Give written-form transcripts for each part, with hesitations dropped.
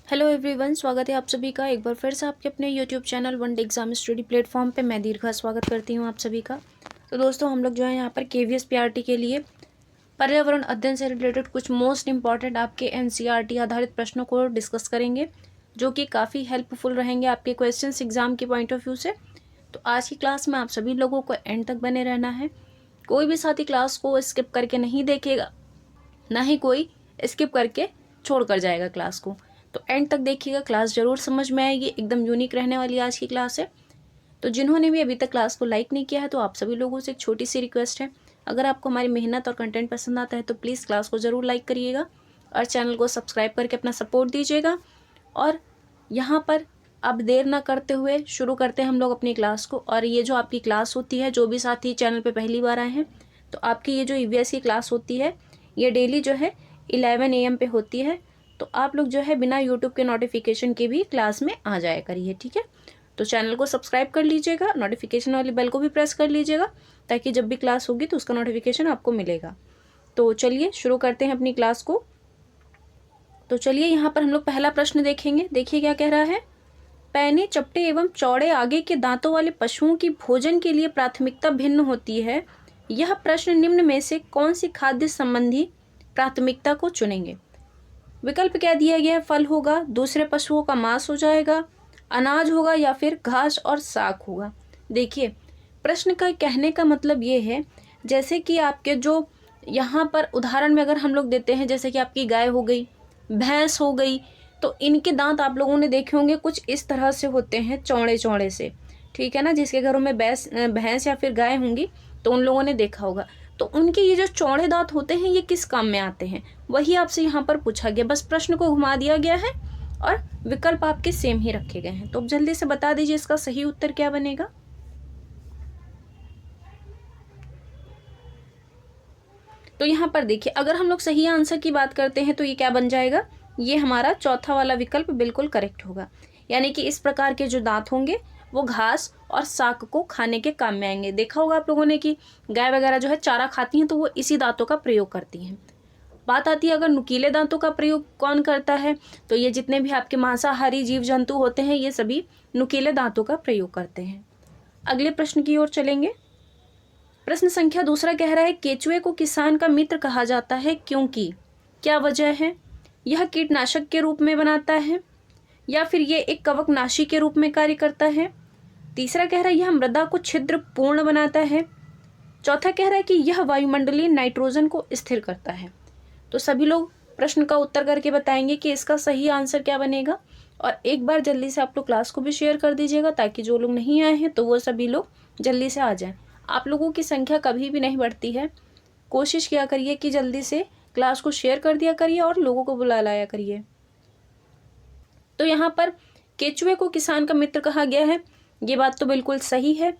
Hello everyone, स्वागत है आप सभी का एक बार फिर से आपके अपने YouTube channel one day exam study platform पे। मैं दीर्घा स्वागत करती हूँ आप सभी का। तो दोस्तों, हम लोग जो है यहाँ पर केवीएस पीआरटी के लिए पर्यावरण अध्ययन से रिलेटेड कुछ मोस्ट इंपॉर्टेंट आपके एनसीईआरटी आधारित प्रश्नों को डिस्कस करेंगे, जो कि काफ़ी हेल्पफुल रहेंगे आपके क्वेश्चन एग्जाम के पॉइंट ऑफ व्यू से। तो आज की क्लास में आप सभी लोगों को एंड तक बने रहना है। कोई भी साथी क्लास को स्किप करके नहीं देखेगा, ना ही कोई स्किप करके छोड़ कर जाएगा क्लास को। तो एंड तक देखिएगा, क्लास ज़रूर समझ में आएगी, एकदम यूनिक रहने वाली आज की क्लास है। तो जिन्होंने भी अभी तक क्लास को लाइक नहीं किया है, तो आप सभी लोगों से एक छोटी सी रिक्वेस्ट है, अगर आपको हमारी मेहनत और कंटेंट पसंद आता है तो प्लीज़ क्लास को ज़रूर लाइक करिएगा और चैनल को सब्सक्राइब करके अपना सपोर्ट दीजिएगा। और यहाँ पर अब देर ना करते हुए शुरू करते हैं हम लोग अपनी क्लास को। और ये जो आपकी क्लास होती है, जो भी साथी चैनल पर पहली बार आए हैं, तो आपकी ये जो ईवीएस की क्लास होती है, ये डेली जो है 11 AM पे होती है। तो आप लोग जो है बिना यूट्यूब के नोटिफिकेशन के भी क्लास में आ जाया करिए, ठीक है। तो चैनल को सब्सक्राइब कर लीजिएगा, नोटिफिकेशन वाली बेल को भी प्रेस कर लीजिएगा, ताकि जब भी क्लास होगी तो उसका नोटिफिकेशन आपको मिलेगा। तो चलिए शुरू करते हैं अपनी क्लास को। तो चलिए यहाँ पर हम लोग पहला प्रश्न देखेंगे। देखिए क्या कह रहा है। पैने, चपटे एवं चौड़े आगे के दांतों वाले पशुओं की भोजन के लिए प्राथमिकता भिन्न होती है। यह प्रश्न निम्न में से कौन सी खाद्य संबंधी प्राथमिकता को चुनेंगे। विकल्प क्या दिया गया है। फल होगा, दूसरे पशुओं का मांस हो जाएगा, अनाज होगा, या फिर घास और साग होगा। देखिए, प्रश्न का कहने का मतलब ये है, जैसे कि आपके जो यहाँ पर उदाहरण में अगर हम लोग देते हैं, जैसे कि आपकी गाय हो गई, भैंस हो गई, तो इनके दांत आप लोगों ने देखे होंगे कुछ इस तरह से होते हैं, चौड़े चौड़े से, ठीक है ना। जिसके घरों में भैंस या फिर गाय होंगी तो उन लोगों ने देखा होगा। तो उनके ये जो चौड़े दांत होते हैं, ये किस काम में आते हैं, वही आपसे यहाँ पर पूछा गया। बस प्रश्न को घुमा दिया गया है और विकल्प आपके सेम ही रखे गए हैं। तो अब जल्दी से बता दीजिए इसका सही उत्तर क्या बनेगा। तो यहाँ पर देखिए, अगर हम लोग सही आंसर की बात करते हैं तो ये क्या बन जाएगा। ये हमारा चौथा वाला विकल्प बिल्कुल करेक्ट होगा। यानी कि इस प्रकार के जो दांत होंगे वो घास और साग को खाने के काम में आएंगे। देखा होगा आप लोगों ने कि गाय वगैरह जो है चारा खाती हैं तो वो इसी दांतों का प्रयोग करती हैं। बात आती है अगर नुकीले दांतों का प्रयोग कौन करता है, तो ये जितने भी आपके मांसाहारी जीव जंतु होते हैं, ये सभी नुकीले दांतों का प्रयोग करते हैं। अगले प्रश्न की ओर चलेंगे। प्रश्न संख्या दूसरा कह रहा है, केचुए को किसान का मित्र कहा जाता है क्योंकि, क्या वजह है। यह कीटनाशक के रूप में बनाता है, या फिर ये एक कवकनाशी के रूप में कार्य करता है। तीसरा कह रहा है यह मृदा को छिद्र पूर्ण बनाता है। चौथा कह रहा है कि यह वायुमंडलीय नाइट्रोजन को स्थिर करता है। तो सभी लोग प्रश्न का उत्तर करके बताएंगे कि इसका सही आंसर क्या बनेगा। और एक बार जल्दी से आप लोग क्लास को भी शेयर कर दीजिएगा, ताकि जो लोग नहीं आए हैं तो वो सभी लोग जल्दी से आ जाएं। आप लोगों की संख्या कभी भी नहीं बढ़ती है, कोशिश किया करिए कि जल्दी से क्लास को शेयर कर दिया करिए और लोगों को बुला लाया करिए। तो यहाँ पर केचुए को किसान का मित्र कहा गया है, ये बात तो बिल्कुल सही है।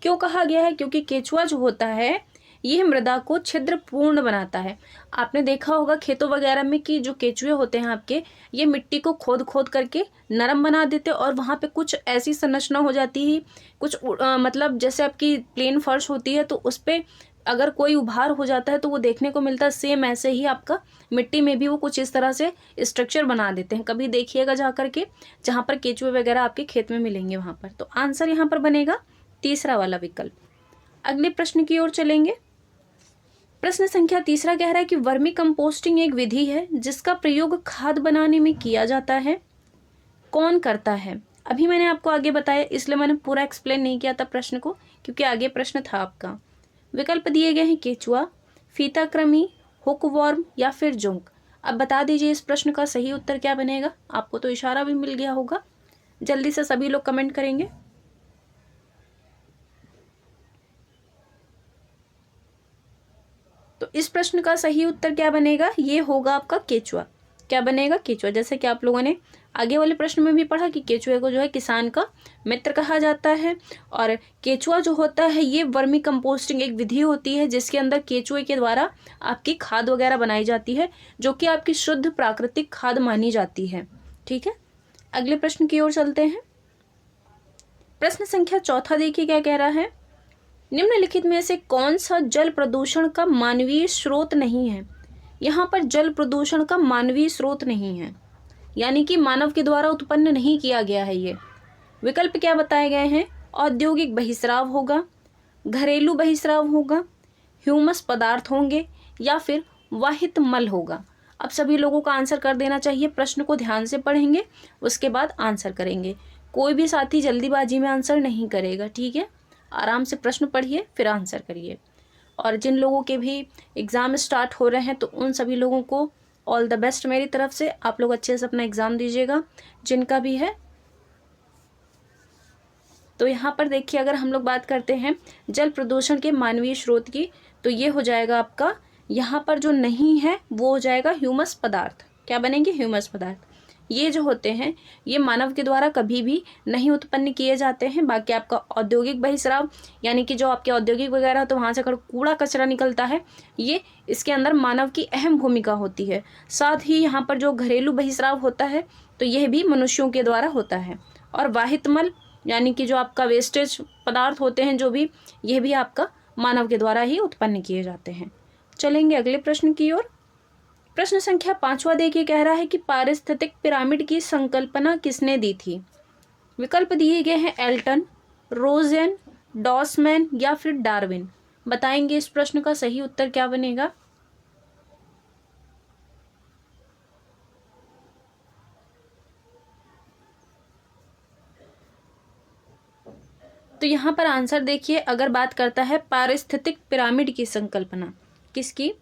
क्यों कहा गया है, क्योंकि केचुआ जो होता है यह मृदा को छिद्र पूर्ण बनाता है। आपने देखा होगा खेतों वगैरह में कि जो केचुए होते हैं आपके, ये मिट्टी को खोद खोद करके नरम बना देते, और वहाँ पे कुछ ऐसी संरचना हो जाती है, कुछ मतलब जैसे आपकी प्लेन फर्श होती है, तो उस पर अगर कोई उभार हो जाता है तो वो देखने को मिलता है। सेम ऐसे ही आपका मिट्टी में भी वो कुछ इस तरह से स्ट्रक्चर बना देते हैं। कभी देखिएगा जा करके, जहाँ पर केचुए वगैरह आपके खेत में मिलेंगे वहाँ पर। तो आंसर यहाँ पर बनेगा तीसरा वाला विकल्प। अगले प्रश्न की ओर चलेंगे। प्रश्न संख्या तीसरा कह रहा है कि वर्मी कंपोस्टिंग एक विधि है जिसका प्रयोग खाद बनाने में किया जाता है। कौन करता है। अभी मैंने आपको आगे बताया, इसलिए मैंने पूरा एक्सप्लेन नहीं किया था प्रश्न को, क्योंकि आगे प्रश्न था आपका। विकल्प दिए गए हैं केचुआ, फीताकृमि, हुकवॉर्म, या फिर जोंक। अब बता दीजिए इस प्रश्न का सही उत्तर क्या बनेगा। आपको तो इशारा भी मिल गया होगा, जल्दी से सभी लोग कमेंट करेंगे। तो इस प्रश्न का सही उत्तर क्या बनेगा, ये होगा आपका केचुआ। क्या बनेगा, केचुआ। जैसे कि आप लोगों ने आगे वाले प्रश्न में भी पढ़ा कि केचुए को जो है किसान का मित्र कहा जाता है। और केचुआ जो होता है ये वर्मी कंपोस्टिंग एक विधि होती है जिसके अंदर केचुए के द्वारा आपकी खाद वगैरह बनाई जाती है, जो कि आपकी शुद्ध प्राकृतिक खाद मानी जाती है। ठीक है, अगले प्रश्न की ओर चलते हैं। प्रश्न संख्या चौथा देखिए क्या कह रहा है। निम्नलिखित में से कौन सा जल प्रदूषण का मानवीय स्रोत नहीं है। यहाँ पर जल प्रदूषण का मानवीय स्रोत नहीं है। यानी कि मानव के द्वारा उत्पन्न नहीं किया गया है ये। विकल्प क्या बताए गए हैं? औद्योगिक बहिस्राव होगा, घरेलू बहिस्राव होगा, ह्यूमस पदार्थ होंगे या फिर वाहित मल होगा। अब सभी लोगों का आंसर कर देना चाहिए। प्रश्न को ध्यान से पढ़ेंगे, उसके बाद आंसर करेंगे। कोई भी साथी जल्दीबाजी में आंसर नहीं करेगा, ठीक है? आराम से प्रश्न पढ़िए फिर आंसर करिए। और जिन लोगों के भी एग्ज़ाम स्टार्ट हो रहे हैं तो उन सभी लोगों को ऑल द बेस्ट मेरी तरफ से। आप लोग अच्छे से अपना एग्ज़ाम दीजिएगा जिनका भी है। तो यहाँ पर देखिए, अगर हम लोग बात करते हैं जल प्रदूषण के मानवीय स्रोत की, तो ये हो जाएगा आपका, यहाँ पर जो नहीं है वो हो जाएगा ह्यूमस पदार्थ। क्या बनेंगे? ह्यूमस पदार्थ। ये जो होते हैं ये मानव के द्वारा कभी भी नहीं उत्पन्न किए जाते हैं। बाकी आपका औद्योगिक बहिस्राव, यानी कि जो आपके औद्योगिक वगैरह तो वहाँ से अगर कूड़ा कचरा निकलता है, ये इसके अंदर मानव की अहम भूमिका होती है। साथ ही यहाँ पर जो घरेलू बहिस्राव होता है तो यह भी मनुष्यों के द्वारा होता है। और वाहित मल, यानी कि जो आपका वेस्टेज पदार्थ होते हैं जो भी, यह भी आपका मानव के द्वारा ही उत्पन्न किए जाते हैं। चलेंगे अगले प्रश्न की ओर। प्रश्न संख्या 5वां देखिए, कह रहा है कि पारिस्थितिक पिरामिड की संकल्पना किसने दी थी? विकल्प दिए गए हैं एल्टन, रोजेन, डॉसमैन या फिर डार्विन। बताएंगे इस प्रश्न का सही उत्तर क्या बनेगा। तो यहाँ पर आंसर देखिए, अगर बात करता है पारिस्थितिक पिरामिड की संकल्पना, किसकी?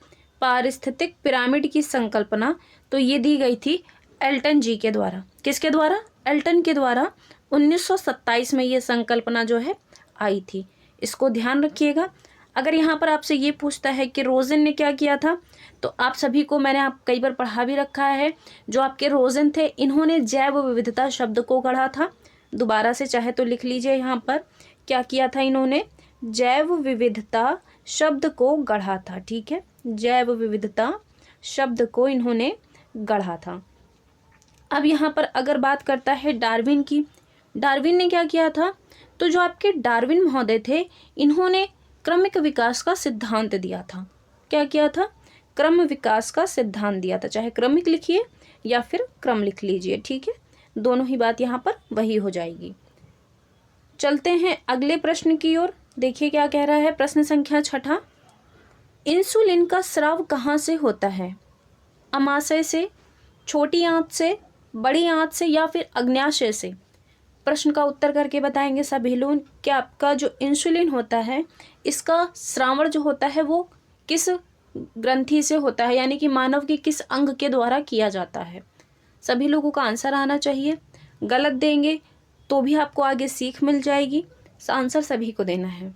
पारिस्थितिक पिरामिड की संकल्पना तो ये दी गई थी एल्टन जी के द्वारा। किसके द्वारा? एल्टन के द्वारा 1927 में ये संकल्पना जो है आई थी। इसको ध्यान रखिएगा। अगर यहाँ पर आपसे ये पूछता है कि रोजन ने क्या किया था, तो आप सभी को मैंने आप कई बार पढ़ा भी रखा है। जो आपके रोजन थे, इन्होंने जैव विविधता शब्द को गढ़ा था। दोबारा से चाहे तो लिख लीजिए, यहाँ पर क्या किया था इन्होंने? जैव विविधता शब्द को गढ़ा था, ठीक है? जैव विविधता शब्द को इन्होंने गढ़ा था। अब यहाँ पर अगर बात करता है डार्विन की, डार्विन ने क्या किया था? तो जो आपके डार्विन महोदय थे, इन्होंने क्रमिक विकास का सिद्धांत दिया था। क्या किया था? क्रम विकास का सिद्धांत दिया था। चाहे क्रमिक लिखिए या फिर क्रम लिख लीजिए, ठीक है? दोनों ही बात यहाँ पर वही हो जाएगी। चलते हैं अगले प्रश्न की ओर। देखिए क्या कह रहा है प्रश्न संख्या 6। इंसुलिन का स्राव कहाँ से होता है? अमाशय से, छोटी आंत से, बड़ी आंत से या फिर अग्न्याशय से? प्रश्न का उत्तर करके बताएंगे सभी लोग कि आपका जो इंसुलिन होता है, इसका स्रावण जो होता है वो किस ग्रंथि से होता है, यानी कि मानव के किस अंग के द्वारा किया जाता है? सभी लोगों का आंसर आना चाहिए। गलत देंगे तो भी आपको आगे सीख मिल जाएगी। आंसर सभी को देना है।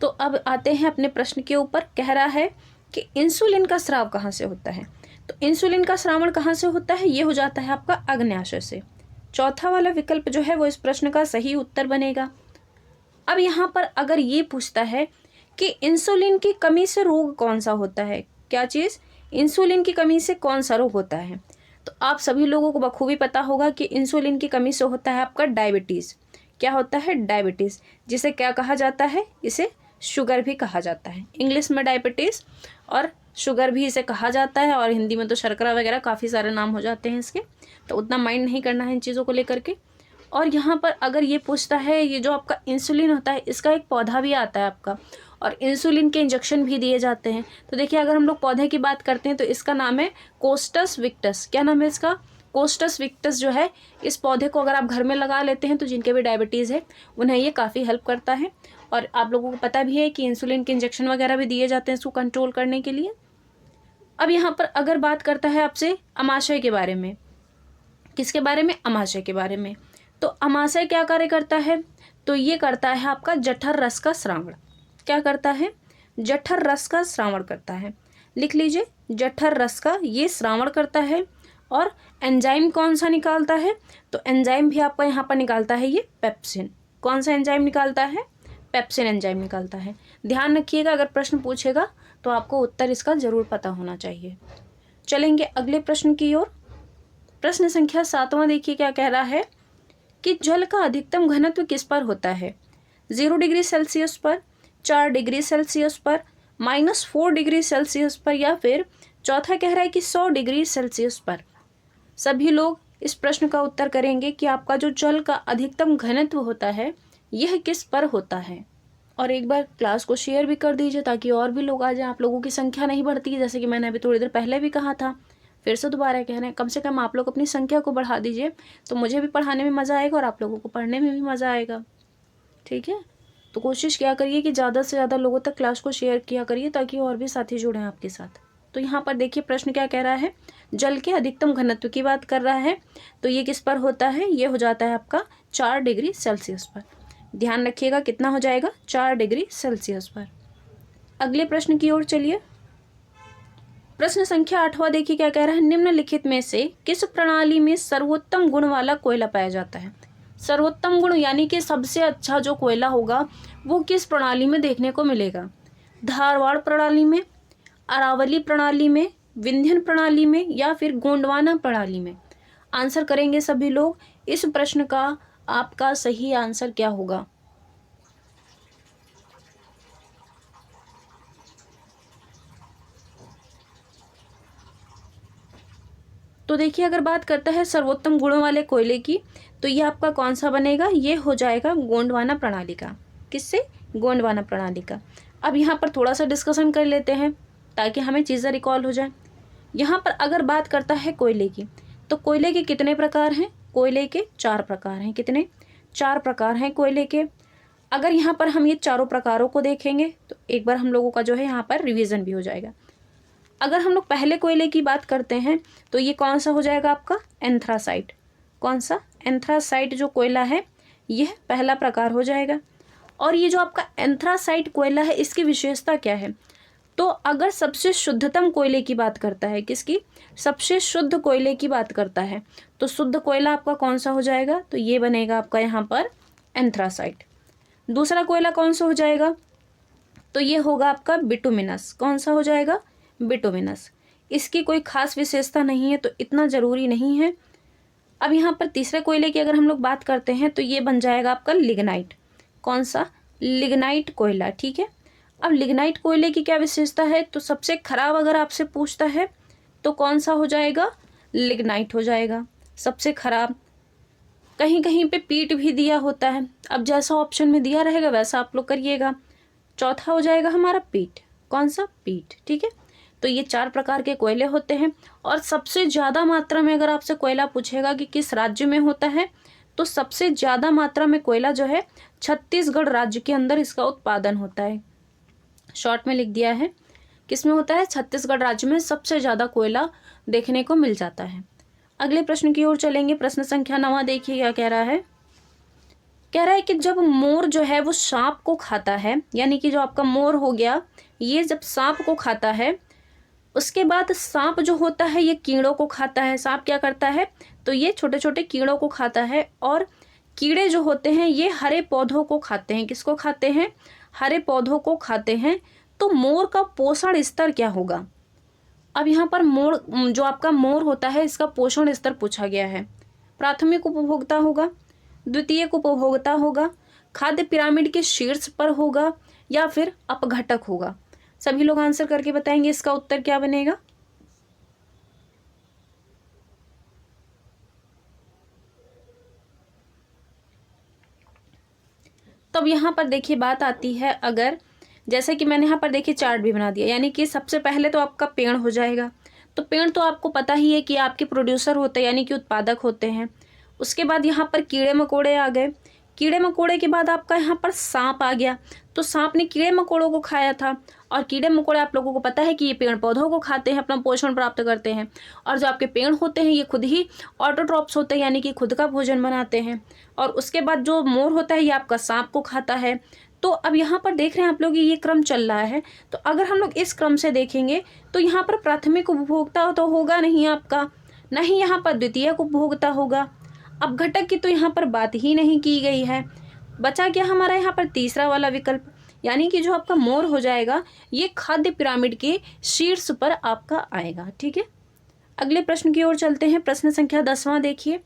तो अब आते हैं अपने प्रश्न के ऊपर। कह रहा है कि इंसुलिन का स्राव कहाँ से होता है? तो इंसुलिन का स्रावण कहाँ से होता है? ये हो जाता है आपका अग्न्याशय से। चौथा वाला विकल्प जो है वो इस प्रश्न का सही उत्तर बनेगा। अब यहाँ पर अगर ये पूछता है कि इंसुलिन की कमी से रोग कौन सा होता है, क्या चीज़? इंसुलिन की कमी से कौन सा रोग होता है? तो आप सभी लोगों को बखूबी पता होगा कि इंसुलिन की कमी से होता है आपका डायबिटीज़। क्या होता है? डायबिटीज़, जिसे क्या कहा जाता है? इसे शुगर भी कहा जाता है। इंग्लिश में डायबिटीज़ और शुगर भी इसे कहा जाता है, और हिंदी में तो शर्करा वगैरह काफ़ी सारे नाम हो जाते हैं इसके, तो उतना माइंड नहीं करना है इन चीज़ों को लेकर के। और यहाँ पर अगर ये पूछता है, ये जो आपका इंसुलिन होता है इसका एक पौधा भी आता है आपका, और इंसुलिन के इंजेक्शन भी दिए जाते हैं। तो देखिए, अगर हम लोग पौधे की बात करते हैं तो इसका नाम है कोस्टस विक्टस। क्या नाम है इसका? कोस्टस विक्टस जो है, इस पौधे को अगर आप घर में लगा लेते हैं तो जिनके भी डायबिटीज़ है उन्हें ये काफ़ी हेल्प करता है। और आप लोगों को पता भी है कि इंसुलिन के इंजेक्शन वगैरह भी दिए जाते हैं इसको कंट्रोल करने के लिए। अब यहाँ पर अगर बात करता है आपसे अमाशय के बारे में, किसके बारे में? अमाशय के बारे में। तो अमाशय क्या कार्य करता है? तो ये करता है आपका जठर रस का श्रावण। क्या करता है? जठर रस का श्रावण करता है। लिख लीजिए, जठर रस का ये श्रावण करता है। और एंजाइम कौन सा निकालता है? तो एंजाइम भी आपका यहाँ पर निकालता है ये पेप्सिन। कौन सा एंजाइम निकालता है? पेप्सिन एंजाइम निकालता है। ध्यान रखिएगा, अगर प्रश्न पूछेगा तो आपको उत्तर इसका जरूर पता होना चाहिए। चलेंगे अगले प्रश्न की ओर। प्रश्न संख्या 7वां देखिए क्या कह रहा है कि जल का अधिकतम घनत्व किस पर होता है? 0 डिग्री सेल्सियस पर, 4 डिग्री सेल्सियस पर, -4 डिग्री सेल्सियस पर, या फिर चौथा कह रहा है कि 100 डिग्री सेल्सियस पर। सभी लोग इस प्रश्न का उत्तर करेंगे कि आपका जो जल का अधिकतम घनत्व होता है यह किस पर होता है। और एक बार क्लास को शेयर भी कर दीजिए ताकि और भी लोग आ जाएं। आप लोगों की संख्या नहीं बढ़ती, जैसे कि मैंने अभी थोड़ी देर पहले भी कहा था, फिर से दोबारा कह रहे हैं, कम से कम आप लोग अपनी संख्या को बढ़ा दीजिए, तो मुझे भी पढ़ाने में मज़ा आएगा और आप लोगों को पढ़ने में भी मज़ा आएगा। ठीक है, तो कोशिश क्या करिए कि ज़्यादा से ज़्यादा लोगों तक क्लास को शेयर किया करिए ताकि और भी साथी जुड़ें आपके साथ। तो यहाँ पर देखिए प्रश्न क्या कह रहा है, जल के अधिकतम घनत्व की बात कर रहा है, तो ये किस पर होता है, ये हो जाता है आपका 4 डिग्री सेल्सियस पर। ध्यान रखिएगा कितना हो जाएगा, 4 डिग्री सेल्सियस पर। अगले प्रश्न की ओर चलिए। प्रश्न संख्या 8वां देखिए क्या कह रहा है, निम्नलिखित में से किस प्रणाली में सर्वोत्तम गुण वाला कोयला पाया जाता है। सर्वोत्तम गुण यानी कि सबसे अच्छा जो कोयला होगा वो किस प्रणाली में देखने को मिलेगा। धारवाड़ प्रणाली में, अरावली प्रणाली में, विंध्यन प्रणाली में, या फिर गोंडवाना प्रणाली में। आंसर करेंगे सभी लोग। इस प्रश्न का आपका सही आंसर क्या होगा। तो देखिए अगर बात करता है सर्वोत्तम गुणों वाले कोयले की, तो ये आपका कौन सा बनेगा, ये हो जाएगा गोंडवाना प्रणाली का। किससे, गोंडवाना प्रणाली का। अब यहाँ पर थोड़ा सा डिस्कशन कर लेते हैं ताकि हमें चीज़ें रिकॉल हो जाए। यहाँ पर अगर बात करता है कोयले की, तो कोयले के कितने प्रकार हैं, कोयले के 4 प्रकार हैं। कितने, 4 प्रकार हैं कोयले के। अगर यहाँ पर हम ये चारों प्रकारों को देखेंगे तो एक बार हम लोगों का जो है यहाँ पर रिवीजन भी हो जाएगा। अगर हम लोग पहले कोयले की बात करते हैं तो ये कौन सा हो जाएगा आपका, एंथ्रासाइट। कौन सा, एंथ्रासाइट जो कोयला है यह पहला प्रकार हो जाएगा। और ये जो आपका एंथ्रासाइट कोयला है इसकी विशेषता क्या है, तो अगर सबसे शुद्धतम कोयले की बात करता है, किसकी, सबसे शुद्ध कोयले की बात करता है, तो शुद्ध कोयला आपका कौन सा हो जाएगा, तो ये बनेगा आपका यहाँ पर एंथ्रासाइट। दूसरा कोयला कौन सा हो जाएगा, तो ये होगा आपका बिटुमिनस। कौन सा हो जाएगा, बिटुमिनस। इसकी कोई खास विशेषता नहीं है तो इतना ज़रूरी नहीं है। अब यहाँ पर तीसरे कोयले की अगर हम लोग बात करते हैं तो ये बन जाएगा आपका लिग्नाइट। कौन सा, लिग्नाइट कोयला। ठीक है, अब लिग्नाइट कोयले की क्या विशेषता है, तो सबसे खराब अगर आपसे पूछता है तो कौन सा हो जाएगा, लिग्नाइट हो जाएगा सबसे खराब। कहीं कहीं पे पीट भी दिया होता है, अब जैसा ऑप्शन में दिया रहेगा वैसा आप लोग करिएगा। चौथा हो जाएगा हमारा पीट। कौन सा, पीट। ठीक है, तो ये 4 प्रकार के कोयले होते हैं। और सबसे ज़्यादा मात्रा में अगर आपसे कोयला पूछेगा कि किस राज्य में होता है, तो सबसे ज़्यादा मात्रा में कोयला जो है छत्तीसगढ़ राज्य के अंदर इसका उत्पादन होता है। शॉर्ट में लिख दिया है, किस में होता है, छत्तीसगढ़ राज्य में सबसे ज़्यादा कोयला देखने को मिल जाता है। अगले प्रश्न की ओर चलेंगे। प्रश्न संख्या 9 देखिए क्या कह रहा है। कह रहा है कि जब मोर जो है वो सांप को खाता है, यानी कि जो आपका मोर हो गया ये जब सांप को खाता है, उसके बाद सांप जो होता है ये कीड़ों को खाता है। सांप क्या करता है, तो ये छोटे छोटे कीड़ों को खाता है। और कीड़े जो होते हैं ये हरे पौधों को खाते हैं। किसको खाते हैं, हरे पौधों को खाते हैं। तो मोर का पोषण स्तर क्या होगा। अब यहाँ पर मोर, जो आपका मोर होता है इसका पोषण स्तर पूछा गया है। प्राथमिक उपभोक्ता होगा, द्वितीयक उपभोक्ता होगा, खाद्य पिरामिड के शीर्ष पर होगा, या फिर अपघटक होगा। सभी लोग आंसर करके बताएंगे इसका उत्तर क्या बनेगा। तब यहाँ पर देखिए बात आती है, अगर जैसे कि मैंने यहाँ पर देखिए चार्ट भी बना दिया, यानी कि सबसे पहले तो आपका पेड़ हो जाएगा। तो पेड़ तो आपको पता ही है कि आपके प्रोड्यूसर होते हैं, यानी कि उत्पादक होते हैं। उसके बाद यहाँ पर कीड़े मकोड़े आ गए। कीड़े मकोड़े के बाद आपका यहाँ पर सांप आ गया। तो सांप ने कीड़े मकोड़ों को खाया था, और कीड़े मकोड़े आप लोगों को पता है कि ये पेड़ पौधों को खाते हैं, अपना पोषण प्राप्त करते हैं। और जो आपके पेड़ होते हैं ये खुद ही ऑटोट्रॉप्स होते हैं, यानी कि खुद का भोजन बनाते हैं। और उसके बाद जो मोर होता है ये आपका सांप को खाता है। तो अब यहाँ पर देख रहे हैं आप लोग ये क्रम चल रहा है। तो अगर हम लोग इस क्रम से देखेंगे तो यहाँ पर प्राथमिक उपभोक्ता तो होगा नहीं आपका, नहीं यहाँ पर द्वितीयक उपभोक्ता होगा। अपघटक की तो यहाँ पर बात ही नहीं की गई है। बचा क्या हमारा यहाँ पर तीसरा वाला विकल्प, यानी कि जो आपका मोर हो जाएगा ये खाद्य पिरामिड के शीर्ष पर आपका आएगा। ठीक है, अगले प्रश्न की ओर चलते हैं। प्रश्न संख्या 10वां देखिए,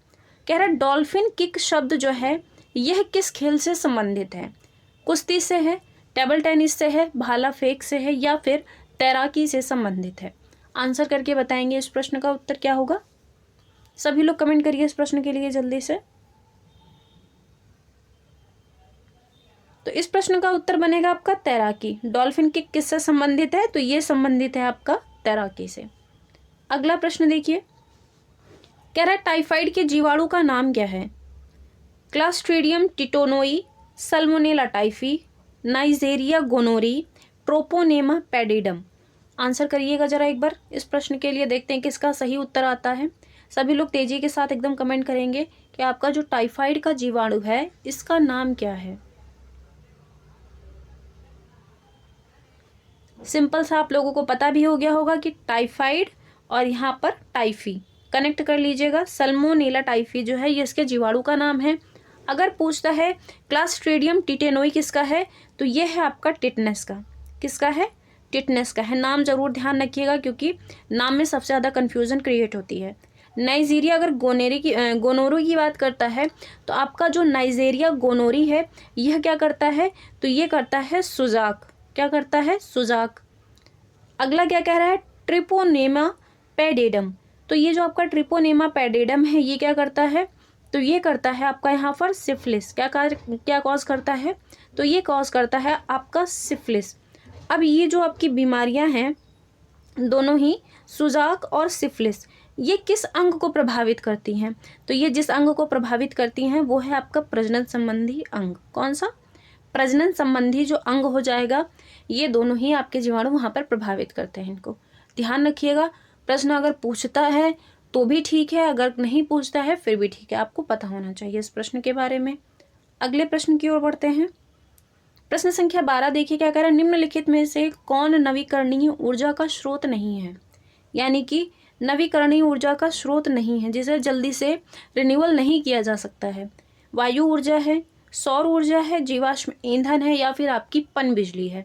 कह रहा है डॉल्फिन किक शब्द जो है यह किस खेल से संबंधित है। कुश्ती से है, टेबल टेनिस से है, भाला फेंक से है, या फिर तैराकी से संबंधित है? आंसर करके बताएंगे इस प्रश्न का उत्तर क्या होगा। सभी लोग कमेंट करिए इस प्रश्न के लिए जल्दी से। तो इस प्रश्न का उत्तर बनेगा आपका तैराकी। डॉल्फिन किक किससे संबंधित है? तो ये संबंधित है आपका तैराकी से। अगला प्रश्न देखिए, कह रहा है टाइफाइड के जीवाणु का नाम क्या है? Clostridium tetani, Salmonella typhi, Neisseria gonorrhoeae, Treponema pallidum. Answer करिएगा जरा एक बार इस प्रश्न के लिए, देखते हैं किसका सही उत्तर आता है। सभी लोग तेजी के साथ एकदम कमेंट करेंगे कि आपका जो टाइफाइड का जीवाणु है इसका नाम क्या है। सिंपल सा आप लोगों को पता भी हो गया होगा कि टाइफाइड और यहाँ पर टाइफी कनेक्ट कर लीजिएगा। सल्मोनेला टाइफी जो है ये इसके जीवाणु का नाम है। अगर पूछता है क्लास्ट्रीडियम टिटेनोई किसका है, तो ये है आपका टिटनेस का। किसका है? टिटनेस का है। नाम जरूर ध्यान रखिएगा क्योंकि नाम में सबसे ज़्यादा कन्फ्यूज़न क्रिएट होती है। नाइजीरिया अगर गोनोरी की बात करता है तो आपका जो नाइजीरिया गोनोरी है यह क्या करता है? तो ये करता है सुजाक। क्या करता है? सुजाक। अगला क्या कह रहा है? ट्रिपोनेमा पैडिडम। तो ये जो आपका ट्रिपोनेमा पैडिडम है ये क्या करता है? तो ये करता है आपका यहाँ पर सिफिलिस। क्या कॉज करता है? तो ये कॉज करता है आपका सिफिलिस। अब ये जो आपकी बीमारियां हैं दोनों ही, सुजाक और सिफिलिस, ये किस अंग को प्रभावित करती हैं? तो ये जिस अंग को प्रभावित करती हैं वो है आपका प्रजनन संबंधी अंग। कौन सा? प्रजनन संबंधी जो अंग हो जाएगा, ये दोनों ही आपके जीवाणु वहाँ पर प्रभावित करते हैं। इनको ध्यान रखिएगा। प्रश्न अगर पूछता है तो भी ठीक है, अगर नहीं पूछता है फिर भी ठीक है, आपको पता होना चाहिए इस प्रश्न के बारे में। अगले प्रश्न की ओर बढ़ते हैं। प्रश्न संख्या 12 देखिए क्या कह रहा है, निम्नलिखित में से कौन नवीकरणीय ऊर्जा का स्रोत नहीं है? यानी कि नवीकरणीय ऊर्जा का स्रोत नहीं है, जिसे जल्दी से रिन्यूअल नहीं किया जा सकता है। वायु ऊर्जा है, सौर ऊर्जा है, जीवाश्म ईंधन है, या फिर आपकी पन बिजली है?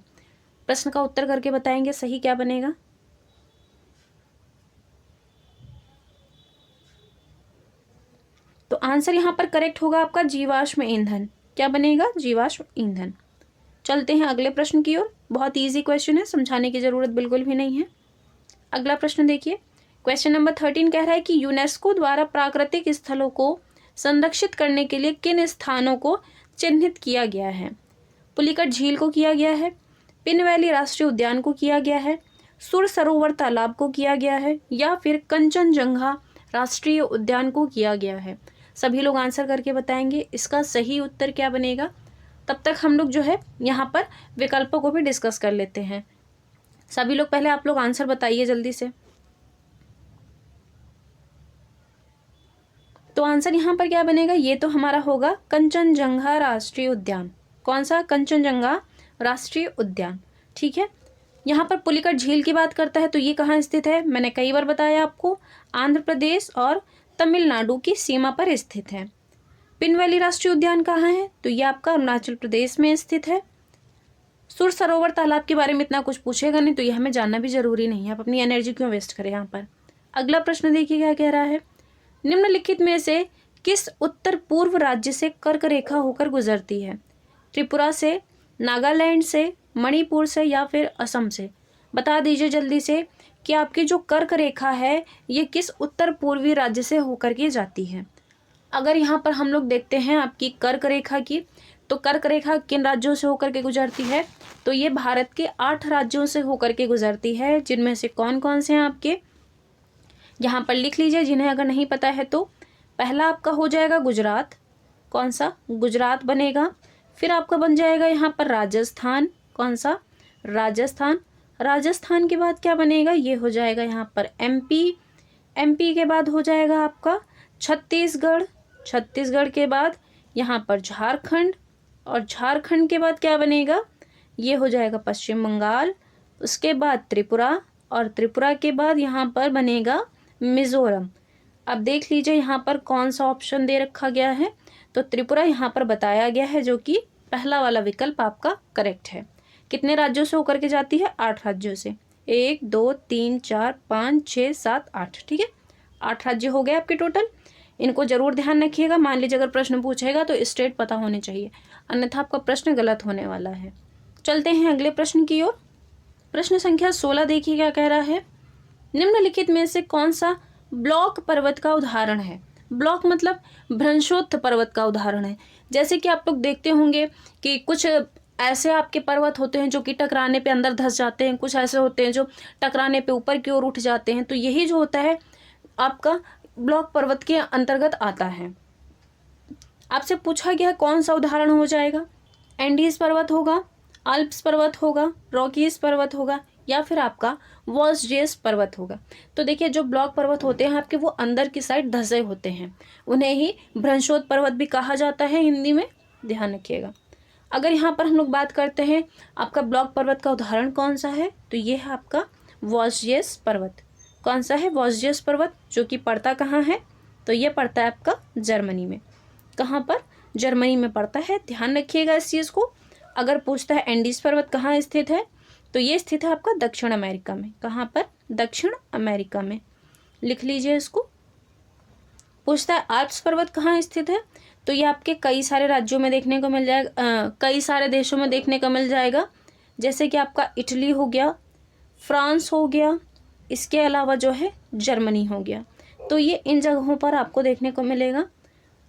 प्रश्न का उत्तर करके बताएंगे सही क्या बनेगा। तो आंसर यहाँ पर करेक्ट होगा आपका जीवाश्म ईंधन। क्या बनेगा? जीवाश्म ईंधन। चलते हैं अगले प्रश्न की ओर। बहुत इजी क्वेश्चन है, समझाने की जरूरत बिल्कुल भी नहीं है। अगला प्रश्न देखिए, क्वेश्चन नंबर 13 कह रहा है कि यूनेस्को द्वारा प्राकृतिक स्थलों को संरक्षित करने के लिए किन स्थानों को चिन्हित किया गया है? पुलिकट झील को किया गया है, पिन वैली राष्ट्रीय उद्यान को किया गया है, सुर सरोवर तालाब को किया गया है, या फिर कंचनजंगा राष्ट्रीय उद्यान को किया गया है? सभी लोग आंसर करके बताएंगे इसका सही उत्तर क्या बनेगा। तब तक हम लोग जो है यहाँ पर विकल्पों को भी डिस्कस कर लेते हैं। सभी लोग पहले आप लोग आंसर बताइए जल्दी से। तो आंसर यहाँ पर क्या बनेगा? ये तो हमारा होगा कंचनजंगा राष्ट्रीय उद्यान। कौन सा? कंचनजंगा राष्ट्रीय उद्यान। ठीक है। यहाँ पर पुलिकट झील की बात करता है तो ये कहाँ स्थित है? मैंने कई बार बताया आपको, आंध्र प्रदेश और तमिलनाडु की सीमा पर स्थित है। पिन वैली राष्ट्रीय उद्यान कहाँ है? तो ये आपका अरुणाचल प्रदेश में स्थित है। सुर सरोवर तालाब के बारे में इतना कुछ पूछेगा नहीं तो ये हमें जानना भी जरूरी नहीं है, आप अपनी एनर्जी क्यों वेस्ट करें यहाँ पर। अगला प्रश्न देखिए क्या कह रहा है, निम्नलिखित में से किस उत्तर पूर्व राज्य से कर्क रेखा होकर गुजरती है? त्रिपुरा से, नागालैंड से, मणिपुर से, या फिर असम से? बता दीजिए जल्दी से कि आपकी जो कर्क रेखा है ये किस उत्तर पूर्वी राज्य से होकर के जाती है। अगर यहाँ पर हम लोग देखते हैं आपकी कर्क रेखा की, तो कर्क रेखा किन राज्यों से होकर के गुजरती है? तो ये भारत के 8 राज्यों से होकर के गुजरती है, जिनमें से कौन कौन से हैं आपके यहाँ पर लिख लीजिए जिन्हें अगर नहीं पता है तो। पहला आपका हो जाएगा गुजरात। कौन सा? गुजरात बनेगा। फिर आपका बन जाएगा यहाँ पर राजस्थान। कौन सा? राजस्थान। राजस्थान के बाद क्या बनेगा? ये हो जाएगा यहाँ पर एमपी। एमपी के बाद हो जाएगा आपका छत्तीसगढ़। छत्तीसगढ़ के बाद यहाँ पर झारखंड, और झारखंड के बाद क्या बनेगा? ये हो जाएगा पश्चिम बंगाल। उसके बाद त्रिपुरा, और त्रिपुरा के बाद यहाँ पर बनेगा मिजोरम। अब देख लीजिए यहाँ पर कौन सा ऑप्शन दे रखा गया है, तो त्रिपुरा यहाँ पर बताया गया है, जो कि पहला वाला विकल्प आपका करेक्ट है। कितने राज्यों से होकर के जाती है? 8 राज्यों से। 1 2 3 4 5 6 7 8। ठीक है, 8 राज्य हो गए आपके टोटल। इनको जरूर ध्यान रखिएगा। मान लीजिए अगर प्रश्न पूछेगा तो स्टेट पता होने चाहिए, अन्यथा आपका प्रश्न गलत होने वाला है। चलते हैं अगले प्रश्न की ओर। प्रश्न संख्या 16 देखिए क्या कह रहा है। निम्नलिखित में से कौन सा ब्लॉक पर्वत का उदाहरण है। ब्लॉक मतलब भ्रंशोत्थ पर्वत का उदाहरण है। जैसे कि आप लोग देखते होंगे कि कुछ ऐसे आपके पर्वत होते हैं जो कि टकराने पे अंदर धंस जाते हैं, कुछ ऐसे होते हैं जो टकराने पे ऊपर की ओर उठ जाते हैं। तो यही जो होता है आपका ब्लॉक पर्वत के अंतर्गत आता है। आपसे पूछा गया कौन सा उदाहरण हो जाएगा। एंडीज पर्वत होगा, आल्प्स पर्वत होगा, रॉकीज पर्वत होगा, या फिर आपका वॉल्सजेस पर्वत होगा। तो देखिए जो ब्लॉक पर्वत होते हैं आपके वो अंदर की साइड धंसे होते हैं, उन्हें ही भ्रंशोत्थ पर्वत भी कहा जाता है हिंदी में, ध्यान रखिएगा। अगर यहाँ पर हम लोग बात करते हैं आपका ब्लॉक पर्वत का उदाहरण कौन सा है, तो ये है आपका वॉल्सजेस पर्वत। कौन सा है? वॉल्सजेस पर्वत, जो कि पड़ता कहाँ है, तो ये पड़ता है आपका जर्मनी में। कहाँ पर? जर्मनी में पड़ता है, ध्यान रखिएगा इस चीज़ को। अगर पूछता है एंडीज पर्वत कहाँ स्थित है, तो ये स्थित है आपका दक्षिण अमेरिका में। कहाँ पर? दक्षिण अमेरिका में, लिख लीजिए इसको। पूछता है आल्प्स पर्वत कहाँ स्थित है, तो ये आपके कई सारे राज्यों में देखने को मिल जाएगा, कई सारे देशों में देखने को मिल जाएगा। जैसे कि आपका इटली हो गया, फ्रांस हो गया, इसके अलावा जो है जर्मनी हो गया। तो ये इन जगहों पर आपको देखने को मिलेगा।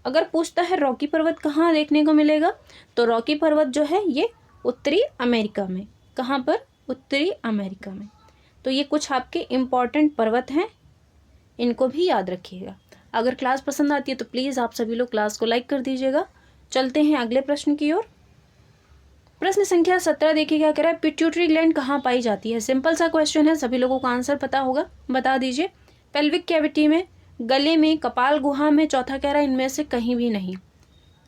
अगर पूछता है रॉकी पर्वत कहाँ देखने को मिलेगा, तो रॉकी पर्वत जो है ये उत्तरी अमेरिका में। कहाँ पर? उत्तरी अमेरिका में। तो ये कुछ आपके इम्पॉर्टेंट पर्वत हैं, इनको भी याद रखिएगा। अगर क्लास पसंद आती है तो प्लीज़ आप सभी लोग क्लास को लाइक कर दीजिएगा। चलते हैं अगले प्रश्न की ओर। प्रश्न संख्या 17 देखिए क्या कह रहा है। पिट्यूटरी ग्लैंड कहाँ पाई जाती है। सिंपल सा क्वेश्चन है, सभी लोगों को आंसर पता होगा, बता दीजिए। पेल्विक कैविटी में, गले में, कपाल गुहा में, चौथा कह रहा है इनमें से कहीं भी नहीं।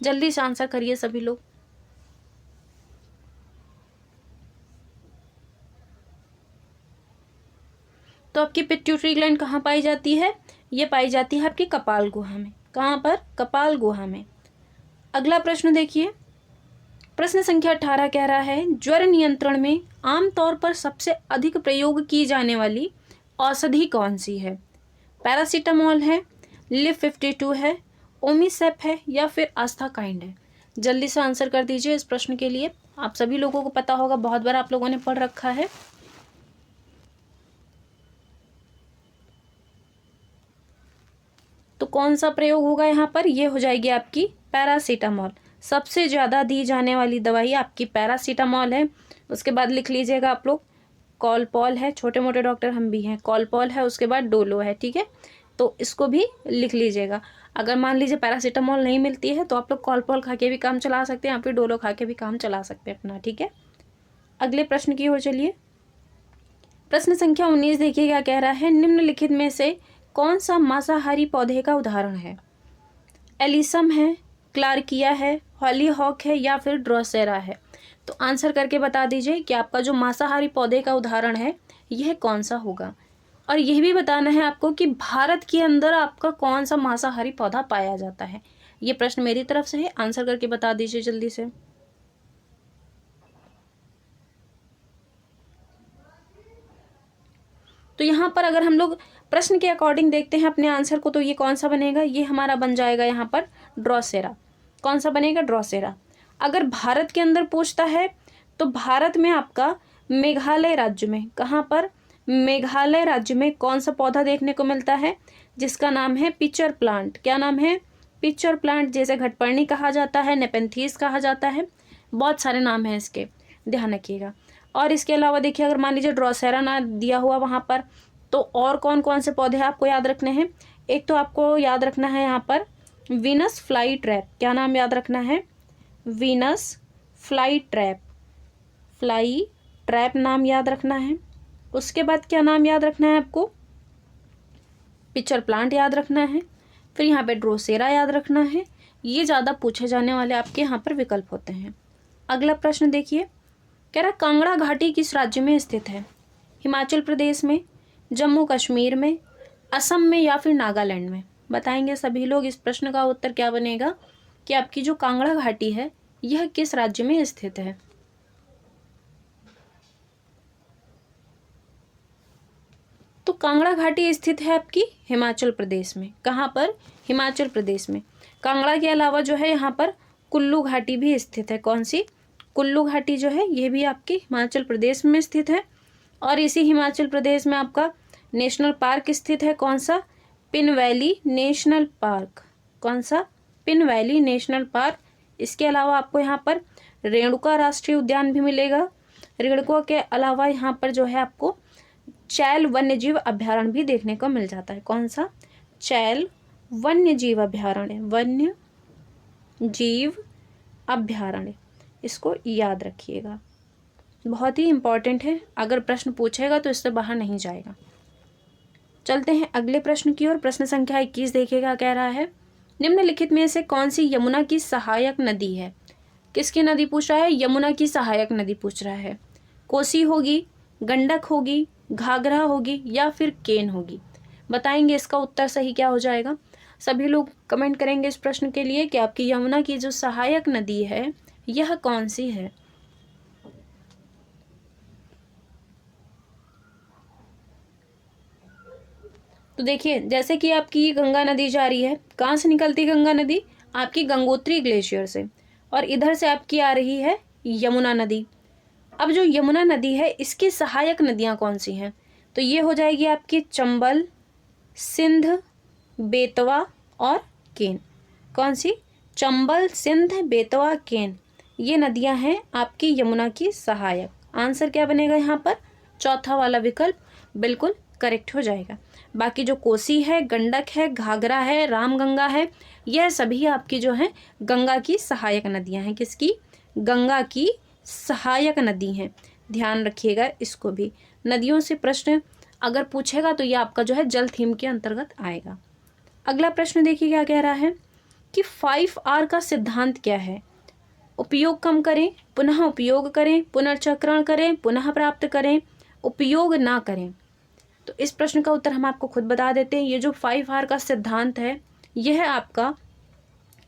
जल्दी से आंसर करिए सभी लोग। तो आपकी पिट्यूटरी ग्लैंड कहाँ पाई जाती है, ये पाई जाती है आपकी कपाल गुहा में। कहाँ पर? कपाल गुहा में। अगला प्रश्न देखिए, प्रश्न संख्या 18 कह रहा है ज्वर नियंत्रण में आमतौर पर सबसे अधिक प्रयोग की जाने वाली औषधि कौन सी है। पैरासीटामोल है, लिव 52 है, ओमिसेप है, या फिर आस्थाकाइंड है। जल्दी से आंसर कर दीजिए इस प्रश्न के लिए। आप सभी लोगों को पता होगा, बहुत बार आप लोगों ने पढ़ रखा है। तो कौन सा प्रयोग होगा यहाँ पर, ये हो जाएगी आपकी पैरासीटामोल। सबसे ज़्यादा दी जाने वाली दवाई आपकी पैरासीटामोल है। उसके बाद लिख लीजिएगा आप लोग, कॉलपॉल है, छोटे मोटे डॉक्टर हम भी हैं, कॉलपॉल है, उसके बाद डोलो है, ठीक है। तो इसको भी लिख लीजिएगा। अगर मान लीजिए पैरासीटामोल नहीं मिलती है तो आप लोग कॉलपॉल खा के भी काम चला सकते हैं, या फिर डोलो खा के भी काम चला सकते हैं अपना, ठीक है। अगले प्रश्न की ओर चलिए। प्रश्न संख्या 19 देखिए क्या कह रहा है। निम्नलिखित में से कौन सा मांसाहारी पौधे का उदाहरण है। एलिसम है, क्लार्किया है, हॉलीहॉक है, या फिर ड्रोसेरा है। तो आंसर करके बता दीजिए कि आपका जो मांसाहारी पौधे का उदाहरण है यह कौन सा होगा। और यह भी बताना है आपको कि भारत के अंदर आपका कौन सा मांसाहारी पौधा पाया जाता है। ये प्रश्न मेरी तरफ से है, आंसर करके बता दीजिए जल्दी से। तो यहाँ पर अगर हम लोग प्रश्न के अकॉर्डिंग देखते हैं अपने आंसर को, तो ये कौन सा बनेगा, ये हमारा बन जाएगा यहाँ पर ड्रोसेरा। कौन सा बनेगा? ड्रोसेरा। अगर भारत के अंदर पूछता है तो भारत में आपका मेघालय राज्य में, कहाँ पर? मेघालय राज्य में कौन सा पौधा देखने को मिलता है, जिसका नाम है पिचर प्लांट। क्या नाम है? Pitcher plant. जैसे घटपर्णी कहा जाता है, नेपेंथीस कहा जाता है, बहुत सारे नाम हैं इसके, ध्यान रखिएगा। और इसके अलावा देखिए अगर मान लीजिए ड्रोसेरा ना दिया हुआ वहाँ पर, तो और कौन कौन से पौधे आपको याद रखने हैं। एक तो आपको याद रखना है यहाँ पर वीनस फ्लाई ट्रैप। क्या नाम याद रखना है? Venus fly trap. Fly trap नाम याद रखना है। उसके बाद क्या नाम याद रखना है आपको? पिचर प्लांट याद रखना है। फिर यहाँ पे ड्रोसेरा याद रखना है। ये ज़्यादा पूछे जाने वाले आपके यहाँ पर विकल्प होते हैं। अगला प्रश्न देखिए, कह रहा कांगड़ा घाटी किस राज्य में स्थित है। हिमाचल प्रदेश में, जम्मू कश्मीर में, असम में, या फिर नागालैंड में। बताएंगे सभी लोग। इस प्रश्न का उत्तर क्या बनेगा कि आपकी जो कांगड़ा घाटी है यह किस राज्य में स्थित है। तो कांगड़ा घाटी स्थित है आपकी हिमाचल प्रदेश में। कहाँ पर? हिमाचल प्रदेश में। कांगड़ा के अलावा जो है यहाँ पर कुल्लू घाटी भी स्थित है। कौन सी? कुल्लू घाटी जो है ये भी आपके हिमाचल प्रदेश में स्थित है। और इसी हिमाचल प्रदेश में आपका नेशनल पार्क स्थित है, कौन सा? Pin valley national park. कौन सा? Pin valley national park. इसके अलावा आपको यहाँ पर रेणुका राष्ट्रीय उद्यान भी मिलेगा। रेणुका के अलावा यहाँ पर जो है आपको चैल वन्यजीव अभ्यारण्य भी देखने को मिल जाता है। कौन सा? चैल वन्यजीव अभ्यारण्य, वन्य जीव अभ्यारण्य, इसको याद रखिएगा, बहुत ही इंपॉर्टेंट है। अगर प्रश्न पूछेगा तो इससे बाहर नहीं जाएगा। चलते हैं अगले प्रश्न की ओर। प्रश्न संख्या 21 देखिएगा, कह रहा है निम्नलिखित में से कौन सी यमुना की सहायक नदी है? किसकी नदी पूछ रहा है? यमुना की सहायक नदी पूछ रहा है। कोसी होगी, गंडक होगी, घाघरा होगी या फिर केन होगी? बताएंगे इसका उत्तर सही क्या हो जाएगा। सभी लोग कमेंट करेंगे इस प्रश्न के लिए कि आपकी यमुना की जो सहायक नदी है यह कौन सी है। तो देखिए, जैसे कि आपकी गंगा नदी जा रही है, कहाँ से निकलती गंगा नदी? आपकी गंगोत्री ग्लेशियर से, और इधर से आपकी आ रही है यमुना नदी। अब जो यमुना नदी है इसकी सहायक नदियाँ कौन सी हैं? तो ये हो जाएगी आपकी चंबल, सिंध, बेतवा और केन। कौन सी? चंबल, सिंध, बेतवा, केन, ये नदियाँ हैं आपकी यमुना की सहायक। आंसर क्या बनेगा यहाँ पर? चौथा वाला विकल्प बिल्कुल करेक्ट हो जाएगा। बाकी जो कोसी है, गंडक है, घाघरा है, रामगंगा है, यह सभी आपकी जो है गंगा की सहायक नदियाँ हैं। किसकी? गंगा की सहायक नदी हैं। ध्यान रखिएगा इसको भी। नदियों से प्रश्न अगर पूछेगा तो ये आपका जो है जल थीम के अंतर्गत आएगा। अगला प्रश्न देखिए क्या कह रहा है कि 5R का सिद्धांत क्या है? उपयोग कम करें, पुनः उपयोग करें, पुनर्चक्रण करें, पुनः प्राप्त करें, उपयोग ना करें। तो इस प्रश्न का उत्तर हम आपको खुद बता देते हैं। ये जो 5R का सिद्धांत है यह आपका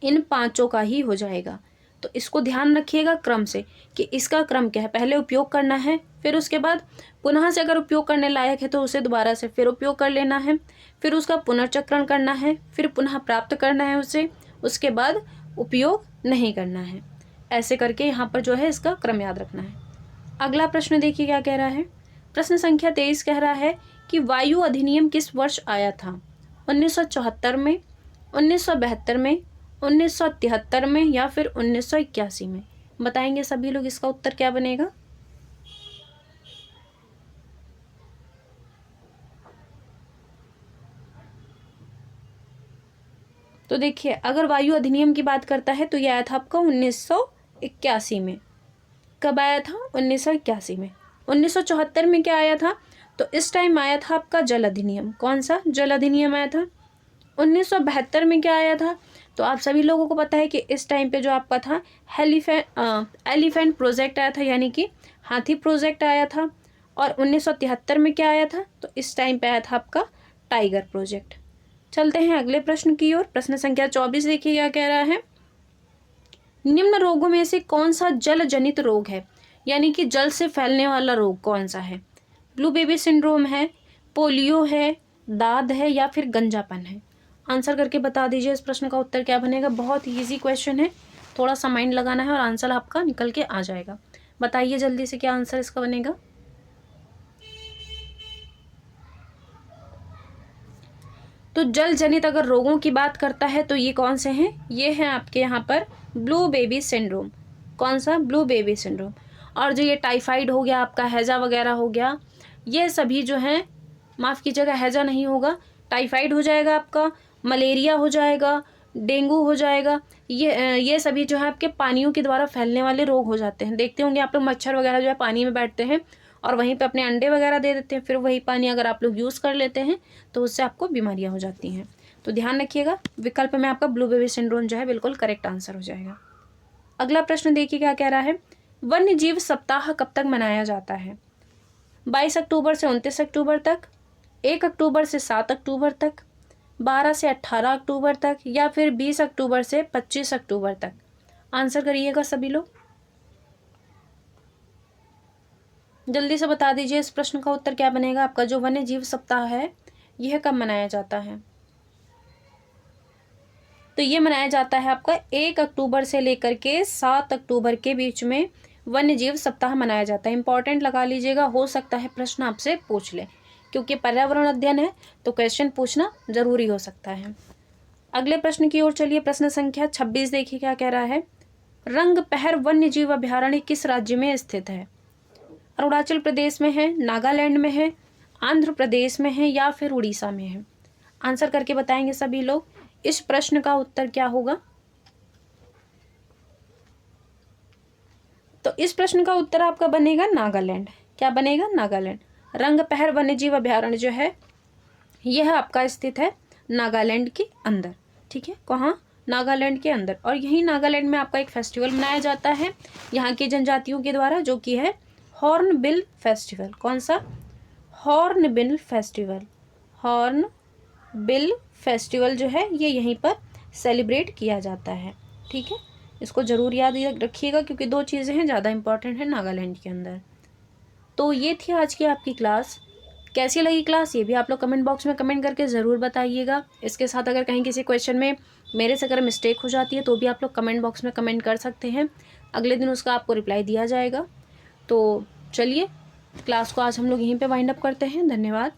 इन पांचों का ही हो जाएगा। तो इसको ध्यान रखिएगा क्रम से कि इसका क्रम क्या है। पहले उपयोग करना है, फिर उसके बाद पुनः से अगर उपयोग करने लायक है तो उसे दोबारा से फिर उपयोग कर लेना है, फिर उसका पुनर्चक्रण करना है, फिर पुनः प्राप्त करना है उसे, उसके बाद उपयोग नहीं करना है। ऐसे करके यहाँ पर जो है इसका क्रम याद रखना है। अगला प्रश्न देखिए क्या कह रहा है। प्रश्न संख्या 23 कह रहा है कि वायु अधिनियम किस वर्ष आया था? 1974 में, 1972 में, 1973 में या फिर 1981 में? बताएंगे सभी लोग इसका उत्तर क्या बनेगा। तो देखिए, अगर वायु अधिनियम की बात करता है तो यह आया था आपका 1981 में। कब आया था? 1981 में। 1974 में क्या आया था? तो इस टाइम आया था आपका जल अधिनियम। कौन सा? जल अधिनियम आया था। 1972 में क्या आया था? तो आप सभी लोगों को पता है कि इस टाइम पे जो आपका था एलिफेंट प्रोजेक्ट आया था, यानी कि हाथी प्रोजेक्ट आया था। और 1973 में क्या आया था? तो इस टाइम पे आया था आपका टाइगर प्रोजेक्ट। चलते हैं अगले प्रश्न की ओर। प्रश्न संख्या 24 देखिए क्या कह रहा है। निम्न रोगों में से कौन सा जल जनित रोग है? यानी कि जल से फैलने वाला रोग कौन सा है? ब्लू बेबी सिंड्रोम है, पोलियो है, दाद है या फिर गंजापन है? आंसर करके बता दीजिए इस प्रश्न का उत्तर क्या बनेगा। बहुत ही ईजी क्वेश्चन है, थोड़ा सा माइंड लगाना है और आंसर आपका निकल के आ जाएगा। बताइए जल्दी से क्या आंसर इसका बनेगा। तो जल जनित अगर रोगों की बात करता है तो ये कौन से हैं? ये हैं आपके यहाँ पर ब्लू बेबी सिंड्रोम। कौन सा? Blue baby syndrome. और जो ये टाइफाइड हो गया, आपका हैजा वगैरह हो गया, ये सभी जो हैं, माफ़ कीजिएगा हैजा नहीं होगा, टाइफाइड हो जाएगा आपका, मलेरिया हो जाएगा, डेंगू हो जाएगा। ये सभी जो है आपके पानियों के द्वारा फैलने वाले रोग हो जाते हैं। देखते होंगे आप लोग मच्छर वगैरह जो है पानी में बैठते हैं और वहीं पे अपने अंडे वगैरह दे देते हैं, फिर वही पानी अगर आप लोग यूज़ कर लेते हैं तो उससे आपको बीमारियां हो जाती हैं। तो ध्यान रखिएगा, विकल्प में आपका ब्लू बेबी सिंड्रोम जो है बिल्कुल करेक्ट आंसर हो जाएगा। अगला प्रश्न देखिए क्या कह रहा है। वन्य जीव सप्ताह कब तक मनाया जाता है? 22 अक्टूबर से 29 अक्टूबर तक, 1 अक्टूबर से 7 अक्टूबर तक, 12 से 18 अक्टूबर तक या फिर 20 अक्टूबर से 25 अक्टूबर तक? आंसर करिएगा सभी लोग, जल्दी से बता दीजिए इस प्रश्न का उत्तर क्या बनेगा। आपका जो वन्य जीव सप्ताह है यह कब मनाया जाता है? तो ये मनाया जाता है आपका 1 अक्टूबर से लेकर के 7 अक्टूबर के बीच में वन्य जीव सप्ताह मनाया जाता है। इंपॉर्टेंट लगा लीजिएगा, हो सकता है प्रश्न आपसे पूछ ले, क्योंकि पर्यावरण अध्ययन है तो क्वेश्चन पूछना जरूरी हो सकता है। अगले प्रश्न की ओर चलिए। प्रश्न संख्या 26 देखिए क्या कह रहा है। रंगपहर वन्य जीव अभयारण्य किस राज्य में स्थित है? अरुणाचल प्रदेश में है, नागालैंड में है, आंध्र प्रदेश में है या फिर उड़ीसा में है? आंसर करके बताएंगे सभी लोग। इस प्रश्न का उत्तर क्या होगा? तो इस प्रश्न का उत्तर आपका बनेगा नागालैंड। क्या बनेगा? नागालैंड। रंगपहर वन्यजीव अभयारण्य जो है यह आपका स्थित है नागालैंड के अंदर। ठीक है, कहाँ? नागालैंड के अंदर। और यही नागालैंड में आपका एक फेस्टिवल मनाया जाता है यहाँ की जनजातियों के द्वारा, जो कि है हॉर्नबिल फेस्टिवल। कौन सा? Hornbill festival. हॉर्नबिल फेस्टिवल जो है ये यहीं पर सेलिब्रेट किया जाता है। ठीक है, इसको जरूर याद रखिएगा, क्योंकि दो चीज़ें हैं ज़्यादा इंपॉर्टेंट है नागालैंड के अंदर। तो ये थी आज की आपकी क्लास। कैसी लगी क्लास ये भी आप लोग कमेंट बॉक्स में कमेंट करके ज़रूर बताइएगा। इसके साथ अगर कहीं किसी क्वेश्चन में मेरे से अगर मिस्टेक हो जाती है तो भी आप लोग कमेंट बॉक्स में कमेंट कर सकते हैं, अगले दिन उसका आपको रिप्लाई दिया जाएगा। तो चलिए क्लास को आज हम लोग यहीं पे वाइंड अप करते हैं। धन्यवाद।